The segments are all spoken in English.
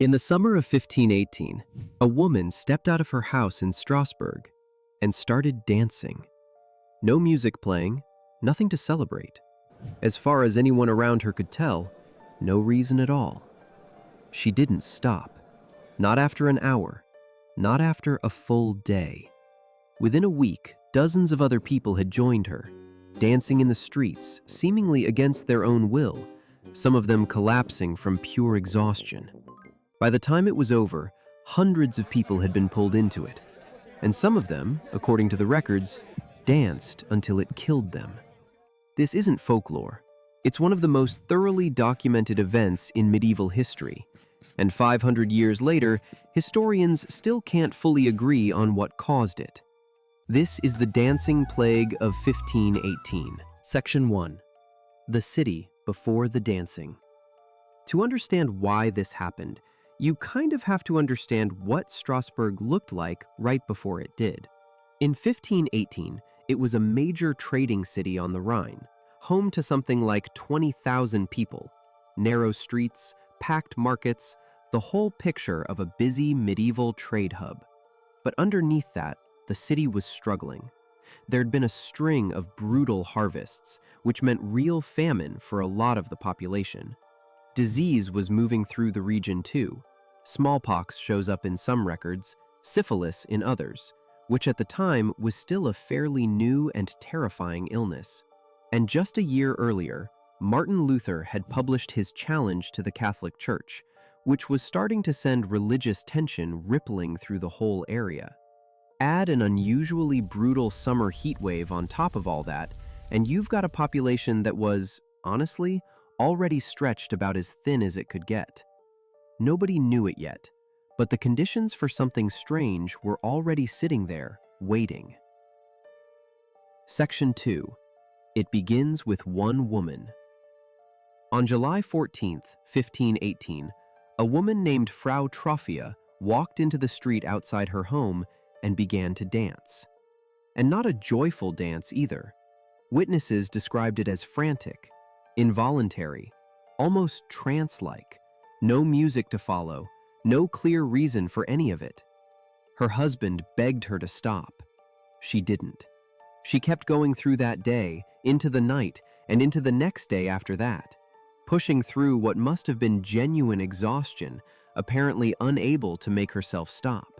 In the summer of 1518, a woman stepped out of her house in Strasbourg and started dancing. No music playing, nothing to celebrate. As far as anyone around her could tell, no reason at all. She didn't stop. Not after an hour, not after a full day. Within a week, dozens of other people had joined her, dancing in the streets, seemingly against their own will, some of them collapsing from pure exhaustion. By the time it was over, hundreds of people had been pulled into it, and some of them, according to the records, danced until it killed them. This isn't folklore. It's one of the most thoroughly documented events in medieval history, and 500 years later, historians still can't fully agree on what caused it. This is the dancing plague of 1518. Section 1. The city before the dancing. To understand why this happened, you kind of have to understand what Strasbourg looked like right before it did. In 1518, it was a major trading city on the Rhine, home to something like 20,000 people, narrow streets, packed markets, the whole picture of a busy medieval trade hub. But underneath that, the city was struggling. There'd been a string of brutal harvests, which meant real famine for a lot of the population. Disease was moving through the region too. Smallpox shows up in some records, syphilis in others, which at the time was still a fairly new and terrifying illness. And just a year earlier, Martin Luther had published his challenge to the Catholic Church, which was starting to send religious tension rippling through the whole area. Add an unusually brutal summer heat wave on top of all that, and you've got a population that was, honestly, already stretched about as thin as it could get. Nobody knew it yet, but the conditions for something strange were already sitting there, waiting. Section 2. It begins with one woman. On July 14th, 1518, a woman named Frau Troffea walked into the street outside her home and began to dance. And not a joyful dance either. Witnesses described it as frantic, involuntary, almost trance-like. No music to follow, no clear reason for any of it. Her husband begged her to stop. She didn't. She kept going through that day, into the night, and into the next day after that, pushing through what must have been genuine exhaustion, apparently unable to make herself stop.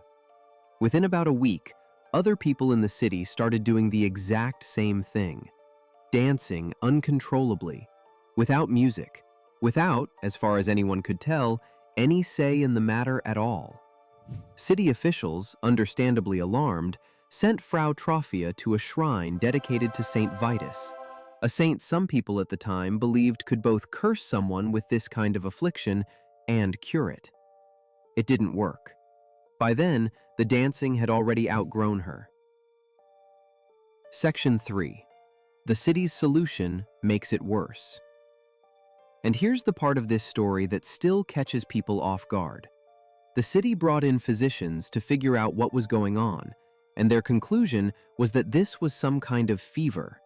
Within about a week, other people in the city started doing the exact same thing, dancing uncontrollably, without music, without, as far as anyone could tell, any say in the matter at all. City officials, understandably alarmed, sent Frau Troffea to a shrine dedicated to Saint Vitus, a saint some people at the time believed could both curse someone with this kind of affliction and cure it. It didn't work. By then, the dancing had already outgrown her. Section 3. The city's solution makes it worse. And here's the part of this story that still catches people off guard. The city brought in physicians to figure out what was going on, and their conclusion was that this was some kind of fever.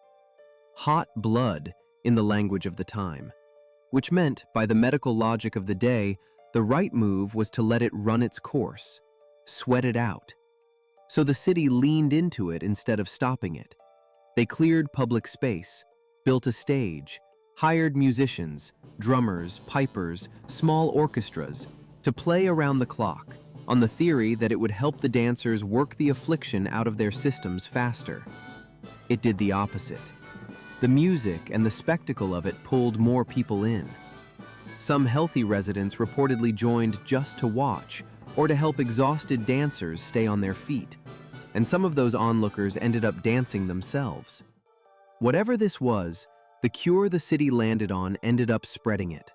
Hot blood, in the language of the time, which meant, by the medical logic of the day, the right move was to let it run its course, sweat it out. So the city leaned into it instead of stopping it. They cleared public space, built a stage, hired musicians, drummers, pipers, small orchestras to play around the clock on the theory that it would help the dancers work the affliction out of their systems faster. It did the opposite. The music and the spectacle of it pulled more people in. Some healthy residents reportedly joined just to watch or to help exhausted dancers stay on their feet, and some of those onlookers ended up dancing themselves. Whatever this was, the cure the city landed on ended up spreading it.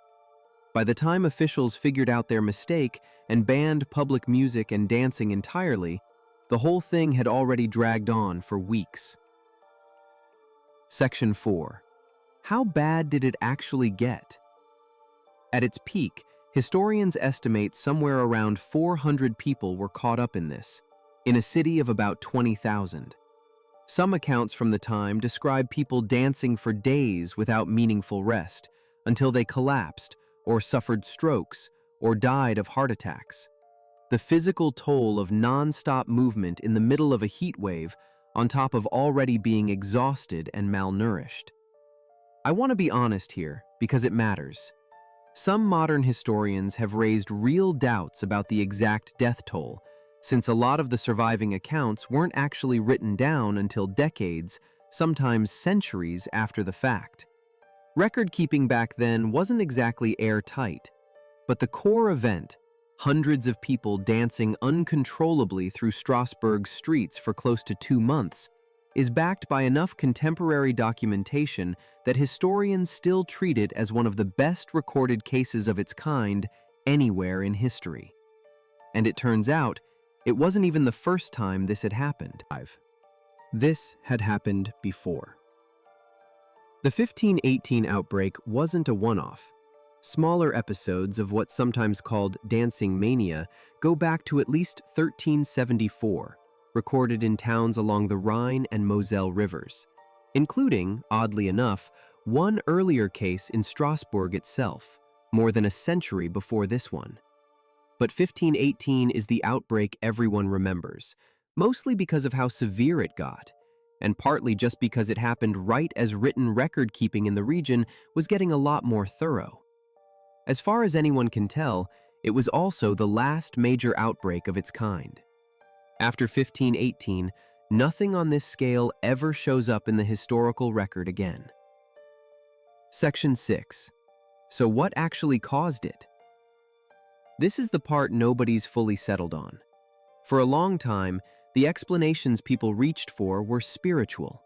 By the time officials figured out their mistake and banned public music and dancing entirely, the whole thing had already dragged on for weeks. Section 4. How bad did it actually get? At its peak, historians estimate somewhere around 400 people were caught up in this, in a city of about 20,000. Some accounts from the time describe people dancing for days without meaningful rest, until they collapsed or suffered strokes or died of heart attacks. The physical toll of non-stop movement in the middle of a heat wave on top of already being exhausted and malnourished. I want to be honest here because it matters. Some modern historians have raised real doubts about the exact death toll, since a lot of the surviving accounts weren't actually written down until decades, sometimes centuries after the fact. Record-keeping back then wasn't exactly airtight, but the core event, hundreds of people dancing uncontrollably through Strasbourg's streets for close to 2 months, is backed by enough contemporary documentation that historians still treat it as one of the best recorded cases of its kind anywhere in history. And it turns out, it wasn't even the first time this had happened. This had happened before. The 1518 outbreak wasn't a one-off. Smaller episodes of what's sometimes called dancing mania go back to at least 1374, recorded in towns along the Rhine and Moselle rivers, including, oddly enough, one earlier case in Strasbourg itself, more than a century before this one. But 1518 is the outbreak everyone remembers, mostly because of how severe it got, and partly just because it happened right as written record-keeping in the region was getting a lot more thorough. As far as anyone can tell, it was also the last major outbreak of its kind. After 1518, nothing on this scale ever shows up in the historical record again. Section 6. So what actually caused it? This is the part nobody's fully settled on. For a long time, the explanations people reached for were spiritual: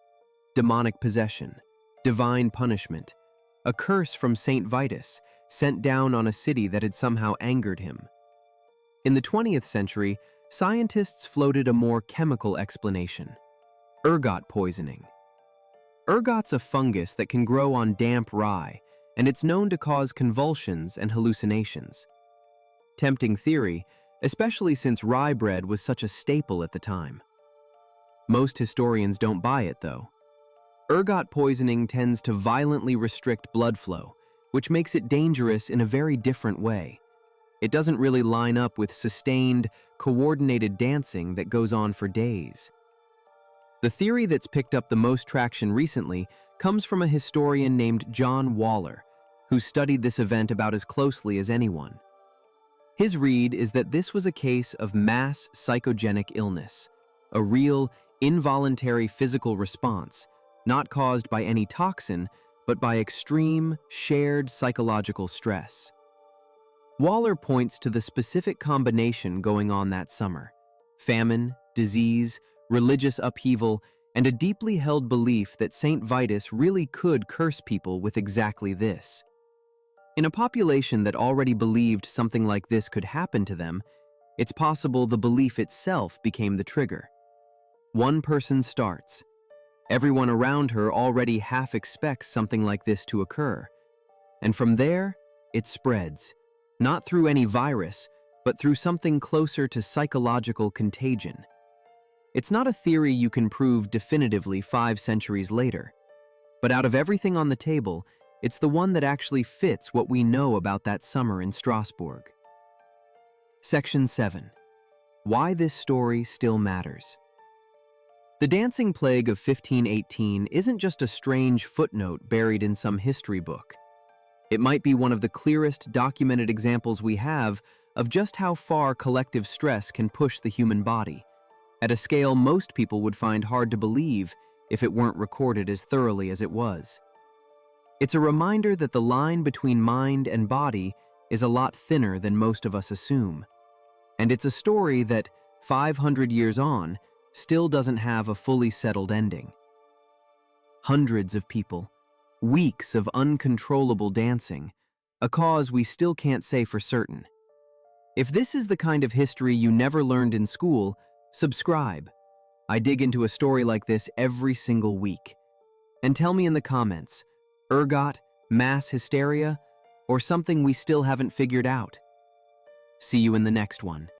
demonic possession, divine punishment, a curse from Saint Vitus sent down on a city that had somehow angered him. In the 20th century, scientists floated a more chemical explanation: ergot poisoning. Ergot's a fungus that can grow on damp rye, and it's known to cause convulsions and hallucinations. Tempting theory, especially since rye bread was such a staple at the time. Most historians don't buy it, though. Ergot poisoning tends to violently restrict blood flow, which makes it dangerous in a very different way. It doesn't really line up with sustained, coordinated dancing that goes on for days. The theory that's picked up the most traction recently comes from a historian named John Waller, who studied this event about as closely as anyone. His read is that this was a case of mass psychogenic illness, a real, involuntary physical response, not caused by any toxin, but by extreme, shared psychological stress. Waller points to the specific combination going on that summer: famine, disease, religious upheaval, and a deeply held belief that Saint Vitus really could curse people with exactly this. In a population that already believed something like this could happen to them, it's possible the belief itself became the trigger. One person starts. Everyone around her already half expects something like this to occur. And from there, it spreads, not through any virus, but through something closer to psychological contagion. It's not a theory you can prove definitively 5 centuries later, but out of everything on the table, it's the one that actually fits what we know about that summer in Strasbourg. Section 7. Why this story still matters. The dancing plague of 1518 isn't just a strange footnote buried in some history book. It might be one of the clearest documented examples we have of just how far collective stress can push the human body, at a scale most people would find hard to believe if it weren't recorded as thoroughly as it was. It's a reminder that the line between mind and body is a lot thinner than most of us assume. And it's a story that, 500 years on, still doesn't have a fully settled ending. Hundreds of people, weeks of uncontrollable dancing, a cause we still can't say for certain. If this is the kind of history you never learned in school, subscribe. I dig into a story like this every single week. And tell me in the comments, ergot, mass hysteria, or something we still haven't figured out. See you in the next one.